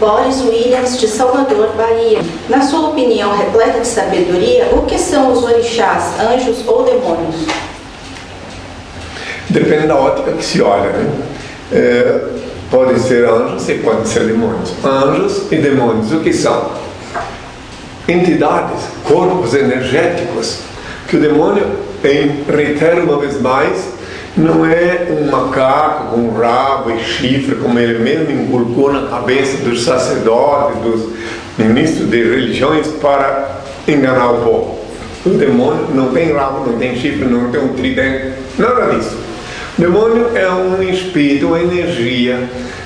Boris Williams, de Salvador, Bahia. Na sua opinião repleta de sabedoria, o que são os orixás, anjos ou demônios? Depende da ótica que se olha, né? Podem ser anjos e podem ser demônios. Anjos e demônios, o que são? Entidades, corpos energéticos, que o demônio, reitero uma vez mais, não é um macaco com rabo e chifre, como ele mesmo inculcou na cabeça dos sacerdotes, dos ministros de religiões, para enganar o povo. O demônio não tem rabo, não tem chifre, não tem um tridente, nada disso. O demônio é um espírito, uma energia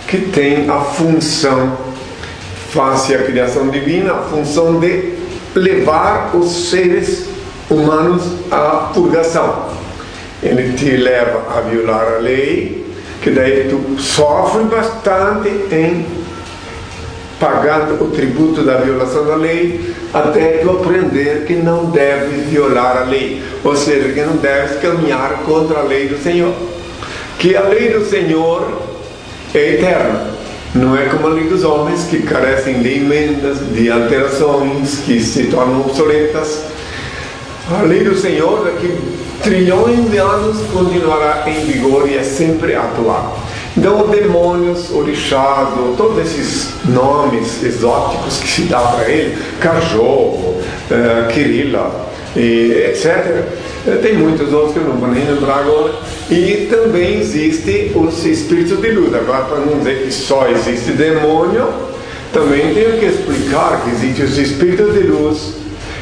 que tem a função, face à criação divina, a função de levar os seres humanos à purgação. Ele te leva a violar a lei, que daí tu sofre bastante em pagando o tributo da violação da lei, até tu aprender que não deves violar a lei, ou seja, que não deves caminhar contra a lei do Senhor, que a lei do Senhor é eterna, não é como a lei dos homens, que carecem de emendas, de alterações, que se tornam obsoletas. A lei do Senhor, daqui trilhões de anos, continuará em vigor e é sempre atual. Então, demônios, orixás, todos esses nomes exóticos que se dá para ele, cachorro, Kirila, etc. Tem muitos outros que eu não vou nem lembrar agora. E também existem os espíritos de luz. Agora, para não dizer que só existe demônio, também tenho que explicar que existem os espíritos de luz,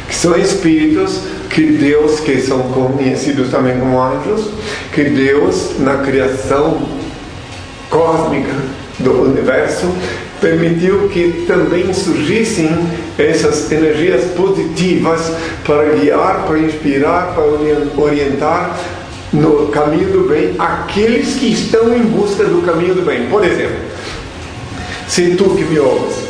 que são espíritos que Deus, que são conhecidos também como anjos, que Deus, na criação cósmica do universo, permitiu que também surgissem essas energias positivas para guiar, para inspirar, para orientar no caminho do bem aqueles que estão em busca do caminho do bem. Por exemplo, se tu que me ouves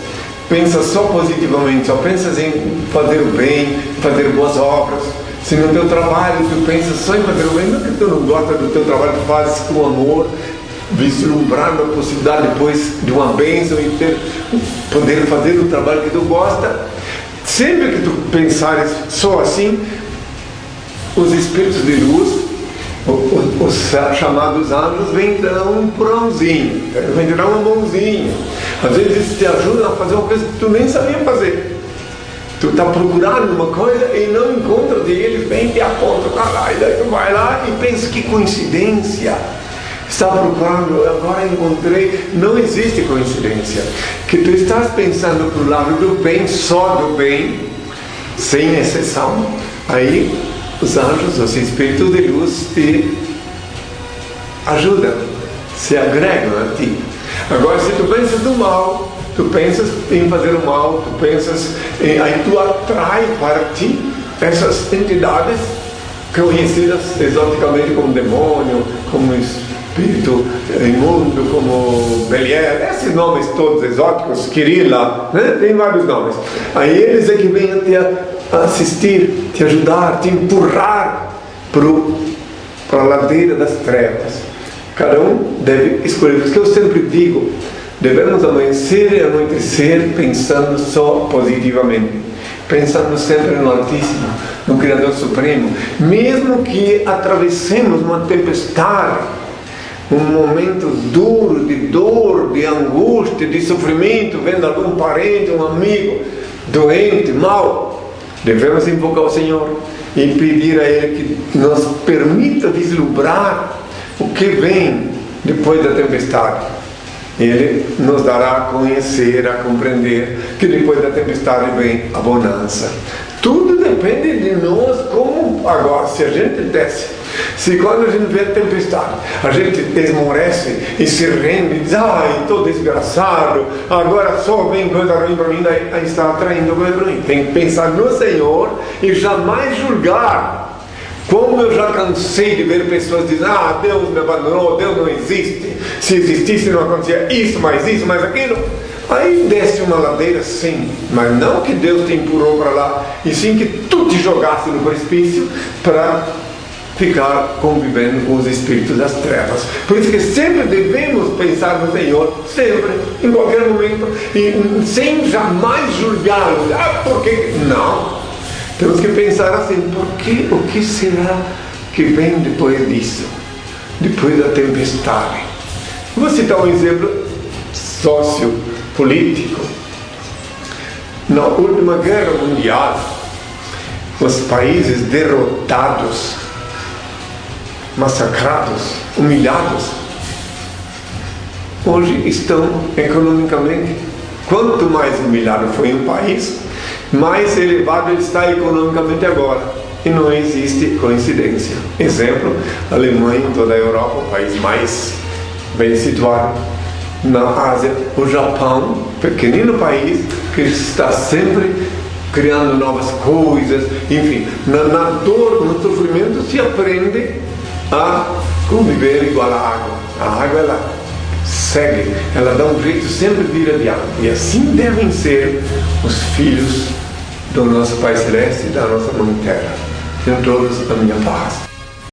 pensa só positivamente, só pensas em fazer o bem, fazer boas obras, se no teu trabalho tu pensas só em fazer o bem, não é que tu não gosta do teu trabalho, tu fazes com amor, vislumbrando a possibilidade depois de uma bênção e poder fazer o trabalho que tu gosta, sempre que tu pensares só assim, os espíritos de luz, os chamados anjos, vêm dar um porãozinho, vêm dar uma mãozinha. Às vezes te ajudam a fazer uma coisa que tu nem sabia fazer. Tu está procurando uma coisa e não encontra, e eles vêm e te apontam, caralho, daí tu vai lá e pensa que coincidência. Está procurando, agora encontrei. Não existe coincidência. Que tu estás pensando para o lado do bem, só do bem, sem exceção. Aí os anjos, os espíritos de luz te ajudam, se agregam a ti. Agora, se tu pensas no mal, tu pensas em fazer o mal, tu pensas aí tu atrai para ti essas entidades conhecidas exoticamente como demônio, como espírito imundo, como Belial, esses nomes todos exóticos, Kirila, né? Tem vários nomes. Aí eles é que vêm te assistir, te ajudar, te empurrar para a ladeira das trevas. Cada um deve escolher. Por isso que eu sempre digo, devemos amanhecer e anoitecer pensando só positivamente, pensando sempre no Altíssimo, no Criador Supremo, mesmo que atravessemos uma tempestade, um momento duro, de dor, de angústia, de sofrimento, vendo algum parente, um amigo doente, mal, devemos invocar o Senhor e pedir a Ele que nos permita vislumbrar o que vem depois da tempestade. Ele nos dará a conhecer, a compreender que depois da tempestade vem a bonança. Tudo depende de nós, como agora, se a gente desce, se quando a gente vê a tempestade, a gente esmorece e se rende e diz, ai, estou desgraçado, agora só vem coisa ruim para mim, aí está atraindo coisa ruim. Tem que pensar no Senhor e jamais julgar. Como eu já cansei de ver pessoas dizendo, Deus me abandonou, Deus não existe, se existisse não acontecia isso, mais aquilo. Aí desce uma ladeira, sim, mas não que Deus te empurrou para lá, e sim que tu te jogasse no precipício para ficar convivendo com os espíritos das trevas. Por isso que sempre devemos pensar no Senhor, sempre, em qualquer momento, e sem jamais julgá-lo. Por que? Não. Temos que pensar assim, o que será que vem depois disso? Depois da tempestade. Vou citar um exemplo sociopolítico. Na última guerra mundial, os países derrotados, massacrados, humilhados, hoje estão economicamente. Quanto mais humilhado foi um país, mais elevado ele está economicamente agora. E não existe coincidência. Exemplo, a Alemanha, toda a Europa, o país mais bem situado. Na Ásia, o Japão, pequenino país, que está sempre criando novas coisas. Enfim, na dor, no sofrimento, se aprende a conviver igual à água. A água, ela segue, ela dá um jeito sempre de ir adiante. E assim devem ser os filhos do nosso Pai Celeste e da nossa Mãe Terra. Tenham todos a minha paz.